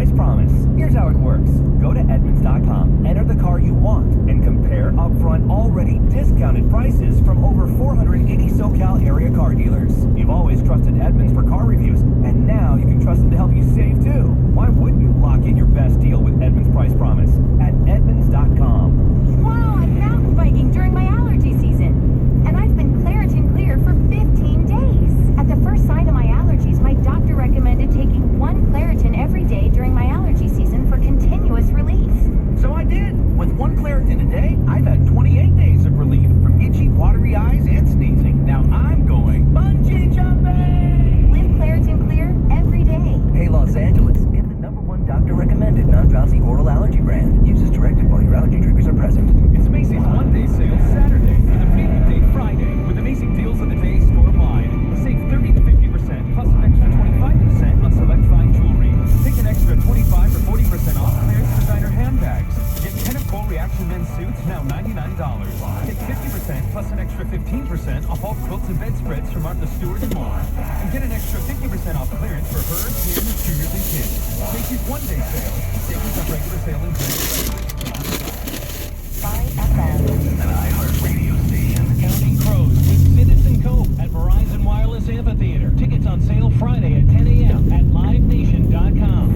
Price Promise. Here's how it works. Go to Edmunds.com, enter the car you want, and compare upfront already discounted prices from over 480 SoCal area car dealers. You've always trusted Edmunds for car reviews, and now you can trust them to help you save too. Why wouldn't you lock in your best deal with Edmunds Price Promise at Edmunds.com? Wow, I'm mountain biking during my allergy season, and I've been Claritin Clear for 15 days. At the first sign of my allergies, my doctor recommended taking one Claritin every day during my allergy season for continuous relief. So I did. With one Claritin a day, I've had 28 days of relief from itchy, watery eyes and sneezing. Now I'm going bungee jumping! Live Claritin Clear every day. Hey, Los Angeles, get the #1 doctor-recommended non-drowsy oral allergy brand. Use as directed while your allergy triggers are present. It's Macy's one-day sale Saturday and the preview day Friday with amazing deals of the day store-wide. Save 30 to 50% plus an extra 25% on select fine jewelry. Take an extra 25 or 40% off clearance designer handbags. Get 10 of Cole Reaction men's suits, now $99. Take 50% plus an extra 15% off all quilts and bedspreads from Martha Stewart and more. And get an extra 50% off clearance for her, him, juniors, and kids. Macy's one-day sale. Savings on regular sale included. An iHeart radio station. Counting Crows with Citizen Cope at Verizon Wireless Amphitheater. Tickets on sale Friday at 10 a.m. at livenation.com.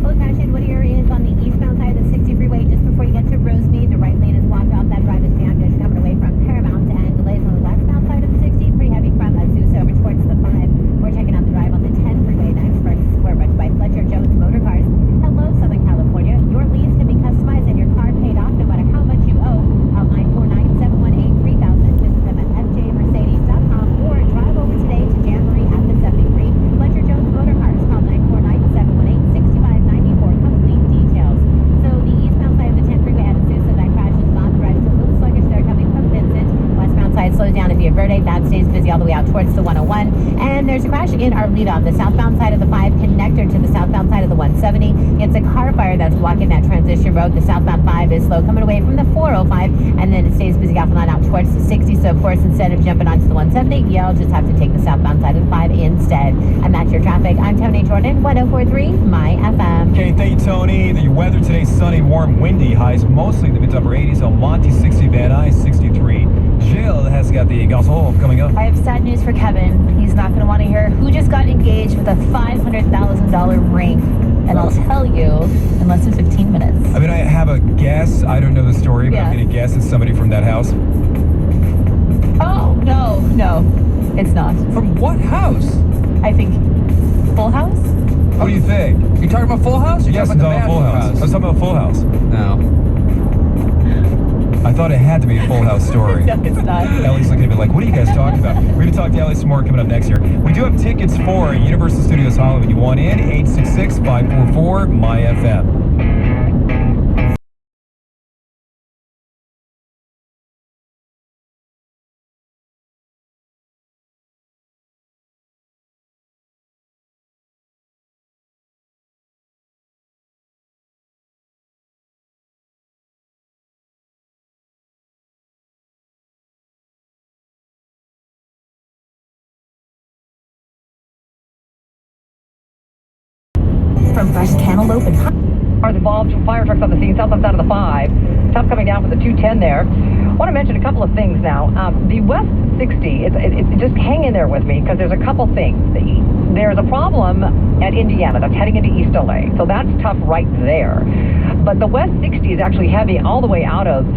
Old-fashioned woody area is on the eastbound side of the 60 freeway just before you get to Rosemead. The right lane is blocked off. That drive is jammed as you're coming away from Paramount, and delays on the westbound side of the 60. Pretty heavy from Azusa over towards the 5. We're checking out the drive on the 10 freeway. The experts were brought by Fletcher Jones Motor Cars. Hello, Southern California. Your lease can be customized and your car paid off no matter how much you owe. Call 949-718-3000. Visit them at fjmercedes.com or drive over today to Jan Marie at the 73. Fletcher Jones Motor Cars. Call 949-718-6594. Complete details. So the eastbound side of the 10 freeway at Azusa, that crash is not. The drive is a little sluggish there coming from Vincent. Westbound side slows down at Via Verde. That stays busy all the way out towards the 101. And there's a crash in Arleta on the southbound side of the 5 connector to the southbound side of the 170. It's a car fire that's blocking that transition road. The southbound 5 is slow coming away from the 405, and then it stays busy off and on out towards the 60. So of course, instead of jumping onto the 170, you'll just have to take the southbound side of the 5 instead. And that's your traffic. I'm Tony Jordan, 104.3 My FM. Okay, thank you, Tony. The weather today, sunny, warm, windy. Highs mostly in the mid-to-upper 80s. El Monte 60, Van Nuys 63. Jill has got the gospel coming up. I have sad news for Kevin. He's not going to want to hear who just got engaged with a $500,000 ring. And I'll tell you in less than 15 minutes. I mean, I have a guess. I don't know the story, but Yeah. I'm going to guess it's somebody from that house. Oh, no, it's not. From what house? I think Full House? What do you think? You talking about Full House? Or Yes, I'm talking about Full House. I was talking about Full House. No. I thought it had to be a Full House story. No, it's not. Ellie's looking at me like, what are you guys talking about? We're going to talk to Ellie some more coming up next year. We do have tickets for Universal Studios Hollywood. You want in? 866-544-MY-FM. From fresh cantaloupe and Cars involved, fire trucks on the scene, southbound side of the 5. Tough coming down from the 210 there. I want to mention a couple of things now. The West 60, just hang in there with me because there's a couple things. There's a problem at Indiana that's heading into East LA, so that's tough right there. But the West 60 is actually heavy all the way out of,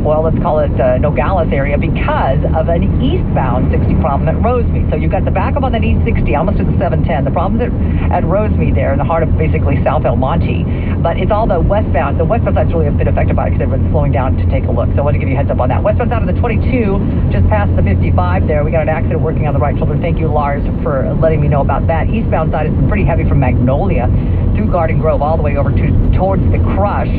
let's call it Nogales area because of an eastbound 60 problem at Rosemead. So you've got the backup on that East 60, almost to the 710. The problem's at Rosemead there in the heart of basically South El Monte. But it's all the westbound. The westbound side's really a bit affected by it because everyone's slowing down to take a look. So I want to give you a heads up on that. Westbound side of the 22, just past the 55 there. We got an accident working on the right shoulder. Thank you, Lars, for letting me know about that. Eastbound side has been pretty heavy from Magnolia through Garden Grove all the way over towards the Crush.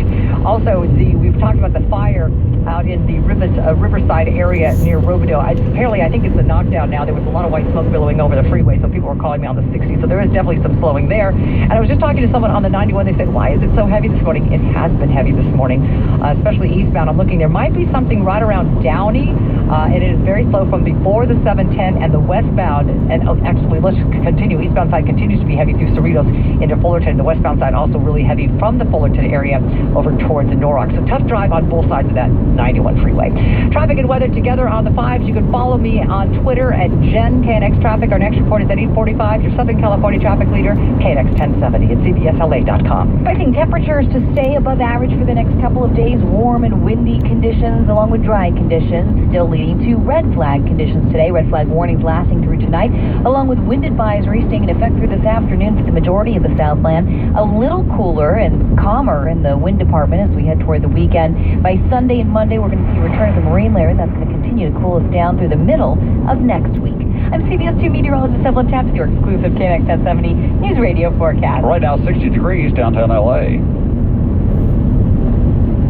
Also, we've talked about the fire out in the Riverside area near Robidoux. Apparently, I think it's a knockdown now. There was a lot of white smoke billowing over the freeway, so people were calling me on the 60. So there is definitely some slowing there. And I was just talking to someone on the 91. They said, why is it so heavy this morning? It has been heavy this morning, especially eastbound. I'm looking. There might be something right around Downey. And it is very slow from before the 710 and the westbound. And actually, let's continue. Eastbound side continues to be heavy through Cerritos into Fullerton. The westbound side also really heavy from the Fullerton area over towards the Norrock. So tough drive on both sides of that 91 freeway. Traffic and weather together on the 5s. You can follow me on Twitter at Jen KNX Traffic. Our next report is at 8:45. Your Southern California traffic leader, KNX 1070 at CBSLA.com. Expecting temperatures to stay above average for the next couple of days. Warm and windy conditions along with dry conditions still leading to red flag conditions today. Red flag warnings lasting through tonight, along with wind advisories staying in effect through this afternoon for the majority of the Southland. A little cooler and calmer in the wind department as we head toward the weekend. By Sunday and Monday, we're going to see a return of the marine layer. That's going to continue to cool us down through the middle of next week. I'm CBS 2 meteorologist Evelyn Tapp with your exclusive KNX 1070 News Radio forecast. Right now, 60 degrees downtown LA.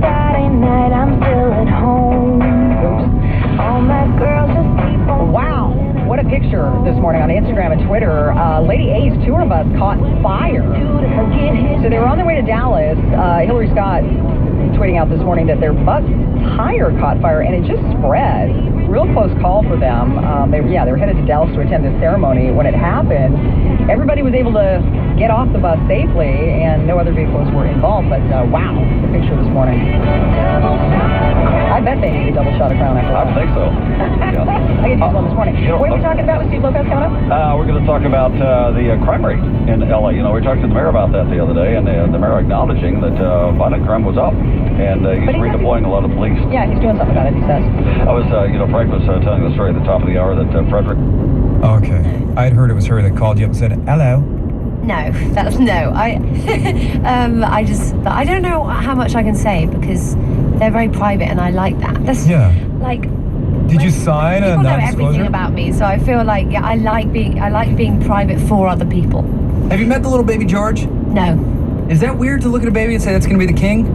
Friday night, I'm still at home. All my girls just keep on. Wow, what a picture this morning on Instagram and Twitter. Lady A's tour bus caught fire. So they were on their way to Dallas. Hillary Scott tweeting out this morning that their bus tire caught fire and it just spread. Real close call for them. They were headed to Dallas to attend this ceremony. When it happened, everybody was able to get off the bus safely and no other vehicles were involved. But wow, the picture this morning. I bet they need a double shot of Crown after that. I would think so. Yeah. I could use one this morning. What are we talking about with Steve Lopez coming up? We're going to talk about the crime rate in LA. You know, we talked to the mayor about that the other day, and the mayor acknowledging that violent crime was up, and he's redeploying a lot of police. Yeah, he's doing something about it, he says. I was, Frank was telling the story at the top of the hour that Frederick. Okay. I'd heard it was her that called you up and said, hello. No, that's no. I don't know how much I can say because they're very private and I like that. That's like. Did you sign a non-disclosure? People know everything about me, so I feel like I like being private for other people. Have you met the little baby George? No. Is that weird to look at a baby and say that's going to be the king?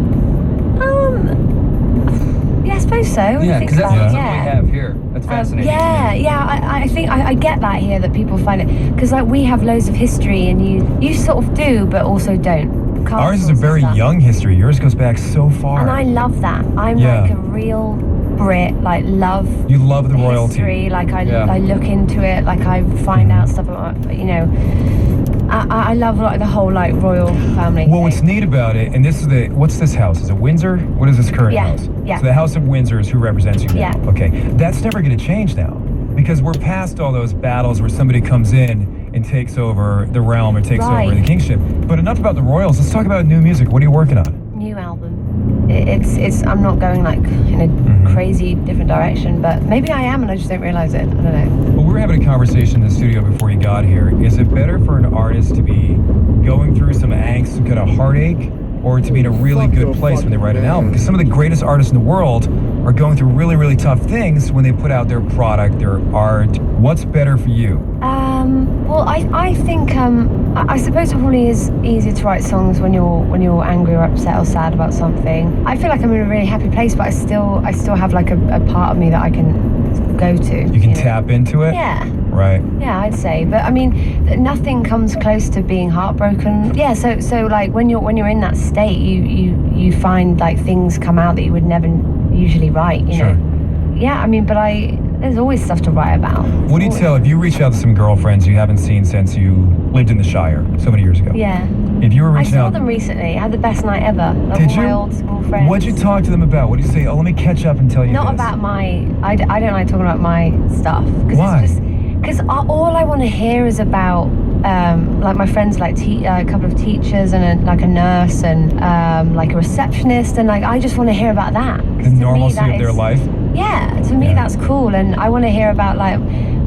Yeah, I suppose so. Yeah, because that's what we have here. That's fascinating. I think I get that here, that people find it, because like we have loads of history and you sort of do but also don't. Ours is a very young history. Yours goes back so far. And I love that. I'm like a real Brit, like love. You love the royalty. History, like I look into it, like I find out stuff about, I love like the whole like royal family. Well, what's neat about it, and this is what's this house? Is it Windsor? What is this current house? Yeah. So the House of Windsor is who represents you now. Yeah. Okay. That's never going to change now because we're past all those battles where somebody comes in and takes over the realm or takes over the kingship. But enough about the royals. Let's talk about new music. What are you working on? New album. It's I'm not going like in a crazy different direction, but maybe I am and I just don't realize it. I don't know. Well, we were having a conversation in the studio before you got here. Is it better for an artist to be going through some angst, some kind of heartache, or to be in a really good place when they write an album? Because some of the greatest artists in the world are going through really, really tough things when they put out their product, their art. What's better for you? Well, I think I suppose it probably is easier to write songs when you're angry or upset or sad about something. I feel like I'm in a really happy place, but I still have like a part of me that I can go to. You can tap into it? Yeah. Right. Yeah, I'd say. But I mean, nothing comes close to being heartbroken. Yeah, so like when you're in that state, you find like things come out that you would never usually write, you know. Yeah, I mean, but there's always stuff to write about. What do you tell if you reach out to some girlfriends you haven't seen since you lived in the Shire so many years ago? Yeah. If you were reaching out, I saw them recently. I had the best night ever. Did you? My old school friends. What'd you talk to them about? What did you say? Oh, let me catch up and tell you Not this. about my. I don't like talking about my stuff. Why? Because all I want to hear is about like my friends, like a couple of teachers and a nurse and like a receptionist, and like I just want to hear about that. The normalcy of their life. Yeah, to me that's cool, and I want to hear about like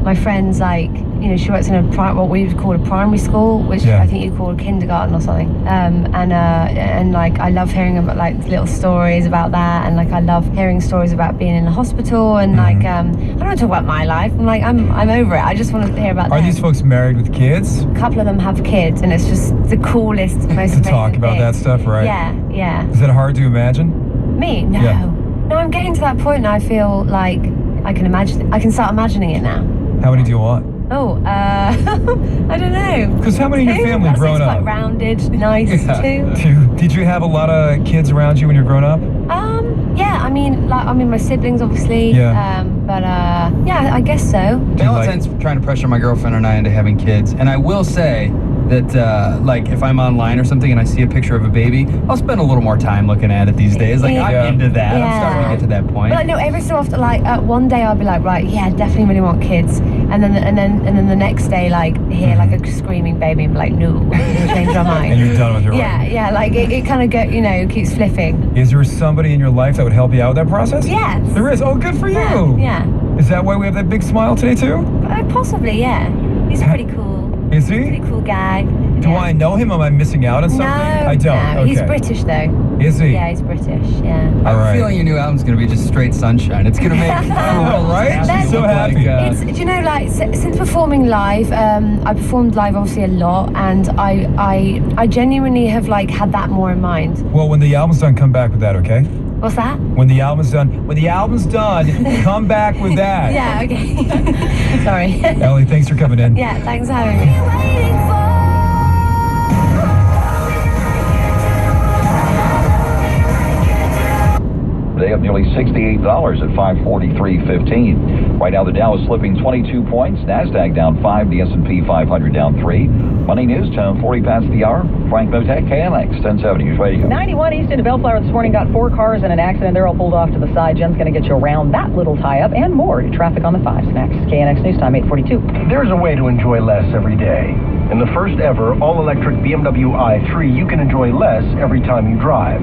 my friends like she works in what we would call a primary school, which I think you call kindergarten or something. And like I love hearing about like little stories about that, and like I love hearing stories about being in the hospital, and like I don't want to talk about my life. I'm like I'm over it. I just want to hear about. Are these folks married with kids? A couple of them have kids, and it's just the coolest, most to talk about that stuff, right? Yeah. Is that hard to imagine? Me? No. Yeah. No, I'm getting to that point now. I feel like I can start imagining it now. How many do you want? Oh, I don't know. Because how many in your family growing up? Quite rounded, nice, two. Did you have a lot of kids around you when you were growing up? Yeah, I mean, my siblings, obviously. Yeah. But yeah, I guess so. Valentine's trying to pressure my girlfriend and I into having kids, and I will say that like if I'm online or something and I see a picture of a baby, I'll spend a little more time looking at it these days. Like I'm into that. Yeah. I'm starting to get to that point. But no, every so often, like one day I'll be like, right, yeah, definitely really want kids, and then the next day, like hear like a screaming baby and be like, no, change our mind. And you're done with your life. Yeah, like it kind of keeps flipping. Is there somebody in your life that would help you out with that process? Yes. There is. Oh, good for you. Yeah. Is that why we have that big smile today too? Possibly, yeah. He's pretty cool. Is he? Pretty cool guy. Do I know him? Am I missing out on something? No, I don't. No. Okay. He's British though. Is he? Yeah, he's British. Yeah. I have a feeling your new album's gonna be just straight sunshine. It's gonna make right? She's so happy. Do you know, like since performing live, I performed live obviously a lot, and I genuinely have like had that more in mind. Well, when the album's done, come back with that, okay? What's that? When the album's done, come back with that. Yeah, okay. Sorry. Ellie, thanks for coming in. Yeah, thanks for having me. Today up nearly $68 at 543.15. Right now the Dow is slipping 22 points. NASDAQ down 5. The S&P 500 down 3. Money News, 10:40 past the hour. Frank Motek, KNX, 1070 News Radio. 91 east into Bellflower this morning. Got 4 cars in an accident. They're all pulled off to the side. Jen's going to get you around that little tie-up and more. Traffic on the 5s next. KNX News Time, 8:42. There's a way to enjoy less every day. In the first ever all-electric BMW i3, you can enjoy less every time you drive.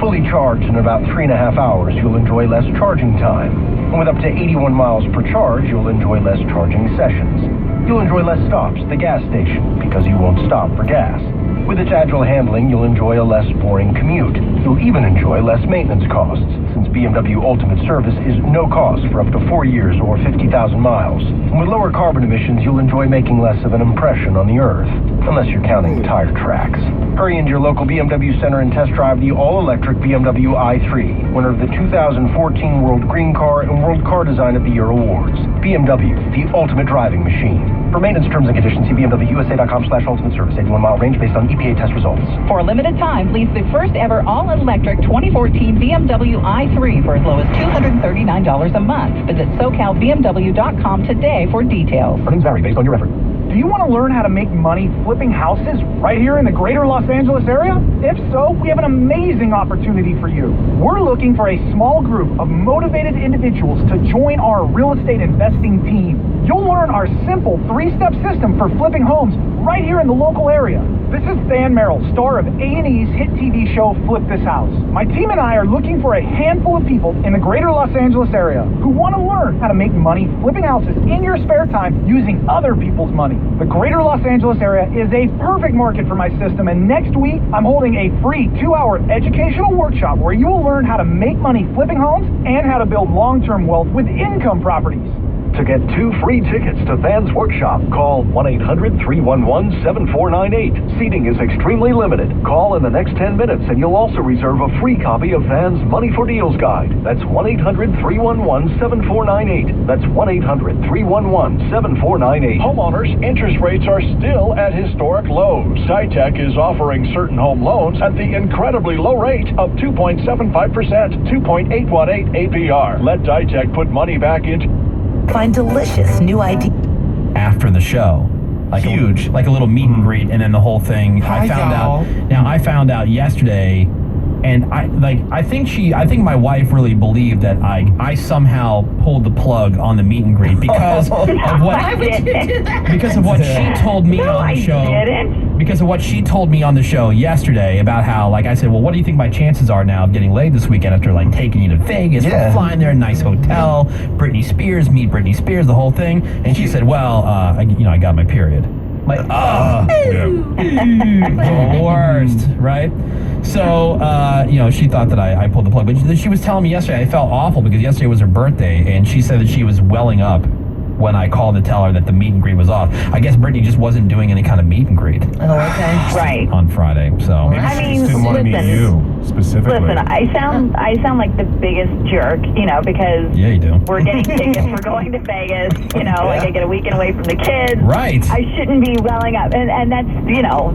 Fully charged in about 3.5 hours, you'll enjoy less charging time. And with up to 81 miles per charge, you'll enjoy less charging sessions. You'll enjoy less stops at the gas station because you won't stop for gas. With its agile handling, you'll enjoy a less boring commute. You'll even enjoy less maintenance costs, since BMW Ultimate Service is no cost for up to 4 years or 50,000 miles. And with lower carbon emissions, you'll enjoy making less of an impression on the Earth, unless you're counting tire tracks. Hurry into your local BMW center and test drive the all-electric BMW i3, winner of the 2014 World Green Car and World Car Design of the Year awards. BMW, the ultimate driving machine. For maintenance terms and conditions, see bmwusa.com/ultimate service. 81-mile range based on EPA test results. For a limited time, lease the first ever all-electric 2014 BMW i3 for as low as $239 a month. Visit SoCalBMW.com today for details. Earnings vary based on your effort. Do you want to learn how to make money flipping houses right here in the greater Los Angeles area? If so, we have an amazing opportunity for you. We're looking for a small group of motivated individuals to join our real estate investing team. You'll learn our simple 3-step system for flipping homes right here in the local area. This is Than Merrill, star of A&E's hit TV show Flip This House. My team and I are looking for a handful of people in the greater Los Angeles area who want to learn how to make money flipping houses in your spare time using other people's money. The greater Los Angeles area is a perfect market for my system, and next week I'm holding a free 2-hour educational workshop where you will learn how to make money flipping homes and how to build long-term wealth with income properties. To get 2 free tickets to Than's workshop, call 1-800-311-7498. Seating is extremely limited. Call in the next 10 minutes and you'll also reserve a free copy of Than's Money for Deals Guide. That's 1-800-311-7498. That's 1-800-311-7498. Homeowners, interest rates are still at historic lows. SciTech is offering certain home loans at the incredibly low rate of 2.75%, 2.818 APR. Let SciTech put money back into... Find delicious new ideas after the show, like huge, like a little meet and greet, and then the whole thing. I found out yesterday, and I think my wife really believed that I somehow pulled the plug on the meet and greet because of what Why would you do that? Because of what she told me on the show. I didn't. because of what she told me on the show yesterday about how, like I said, well, what do you think my chances are now of getting laid this weekend after like taking you to Vegas, we're flying there, nice hotel, Britney Spears, meet Britney Spears, the whole thing. And she said, well, I got my period. I'm like, the worst, right? So, she thought that I pulled the plug. But she was telling me yesterday, I felt awful because yesterday was her birthday, and she said that she was welling up when I called to tell her that the meet and greet was off. I guess Brittany just wasn't doing any kind of meet and greet. Oh, okay. Right. On Friday, so. Maybe she just didn't want to meet you specifically. Listen, I sound like the biggest jerk, because yeah, you do. We're getting tickets, we're going to Vegas, like I get a weekend away from the kids. Right. I shouldn't be welling up, and that's,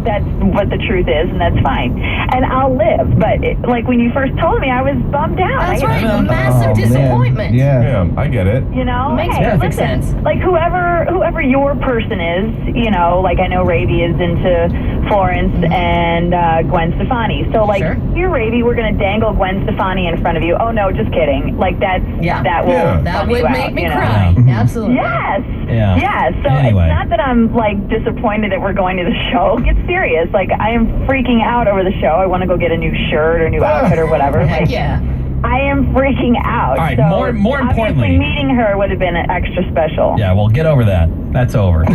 that's what the truth is, and that's fine. And I'll live, but like when you first told me, I was bummed out. That's right, massive disappointment. Yeah, I get it. Makes perfect sense. Like whoever your person is, like I know Ravi is into Florence and Gwen Stefani. So like here, Ravi, we're gonna dangle Gwen Stefani in front of you. Oh no, just kidding. Like that would make me cry. Absolutely. Yes. Yeah. Yeah. So Anyway. it's not that I'm like disappointed that we're going to the show. Get serious. Like I am freaking out over the show. I want to go get a new shirt or new outfit or whatever. Heck yeah. I am freaking out. All right, so more importantly, obviously meeting her would have been extra special. Yeah, well, get over that. That's over.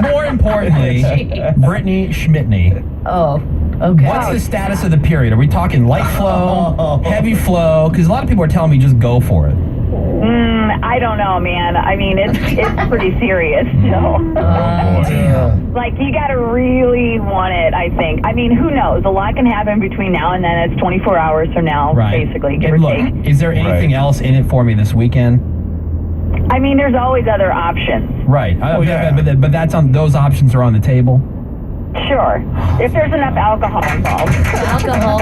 more importantly, Brittany Schmidtney. Oh, okay. What's the status of the period? Are we talking light flow, heavy flow? Because a lot of people are telling me just go for it. I don't know, man. I mean, it's pretty serious still. Like, you got to really want it, I think. I mean, who knows? A lot can happen between now and then. It's 24 hours from now, basically, give or take. Is there anything else in it for me this weekend? I mean, there's always other options. Right. But that's on. Those options are on the table. Sure. If there's enough alcohol involved. Alcohol,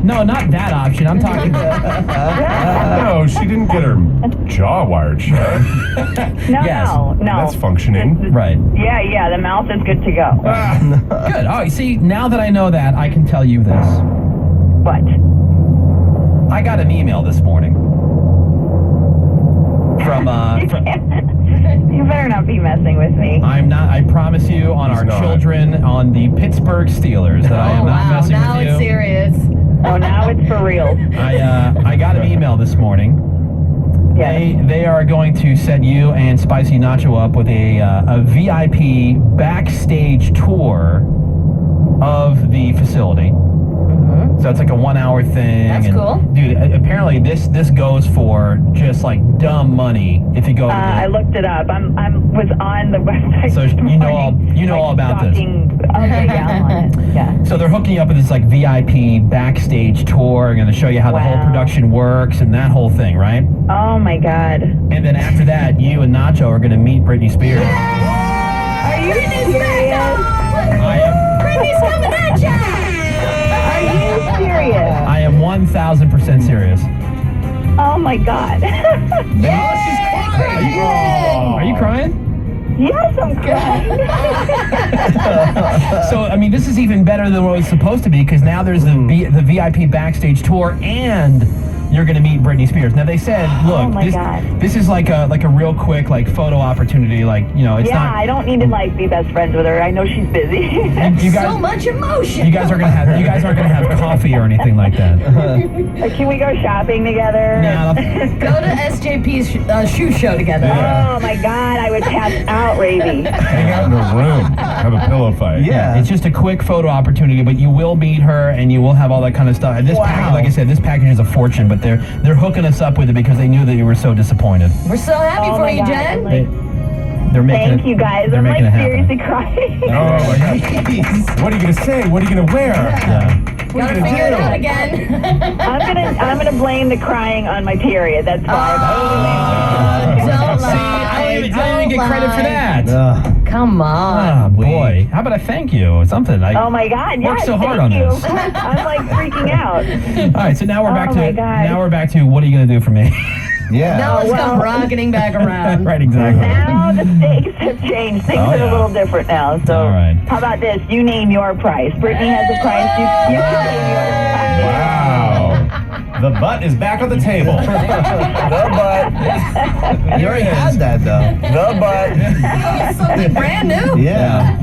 No, not that option. I'm talking. No, she didn't get her jaw wired shut. No. That's functioning. Right. Yeah, the mouth is good to go. Good. Oh, see, now that I know that, I can tell you this. What? I got an email this morning from You better not be messing with me. I'm not. I promise you, on our children, on the Pittsburgh Steelers, that I am not messing now with you. it's serious. Oh, now it's for real. I got an email this morning. Yes. They are going to set you and Spicy Nacho up with a VIP backstage tour of the facility. So it's like a 1 hour thing. That's cool. Dude, apparently this goes for just like dumb money if you go to I looked it up. Was on the website. So you know all about this. Okay, yeah, I'm on it. Yeah. So they're hooking you up with this like VIP backstage tour. I'm going to show you how the whole production works and that whole thing, right? Oh my God. And then after that, you and Nacho are going to meet Britney Spears. Are you serious? I am. Britney's coming at ya! Are you serious? I am 1,000% serious. Oh my God. Are you crying? Yes, I'm crying. So, I mean, this is even better than what it was supposed to be because now there's the VIP backstage tour and you're going to meet Britney Spears. Now, they said, look, this is like a real quick photo opportunity. Like, it's not. I don't need to be best friends with her. I know she's busy. You guys, so much emotion. You guys aren't going to have coffee or anything like that. Can we go shopping together? No. Go to SJP's shoe show together. Oh my God, I would pass out, Ravi. Hang out in a room. Have a pillow fight. Yeah. It's just a quick photo opportunity, but you will meet her and you will have all that kind of stuff. And this package, like I said, this package is a fortune, but they're hooking us up with it because they knew that you were so disappointed. We're so happy for you, Jen. They're making Thank you guys. They're I'm making it happen. seriously crying. Oh my God. What are you gonna say? What are you gonna wear? Yeah. Gotta figure it out again. I'm gonna blame the crying on my period. That's why. Don't lie. I don't even get credit for that. Come on. Oh boy. How about I thank you? Something. Oh my God. Worked Yes, so hard thank on you. this. I'm freaking out. All right, so now we're back Oh my to God. what are you gonna do for me? Yeah. Now let's come rocketing back around. Right, exactly. Now the stakes have changed. Things are a little different now. So All right. how about this? You name your price. Brittany has a price. You can name your price. Wow. The butt is back on the table. The butt. You already had that, though. The butt. Something brand new. Yeah.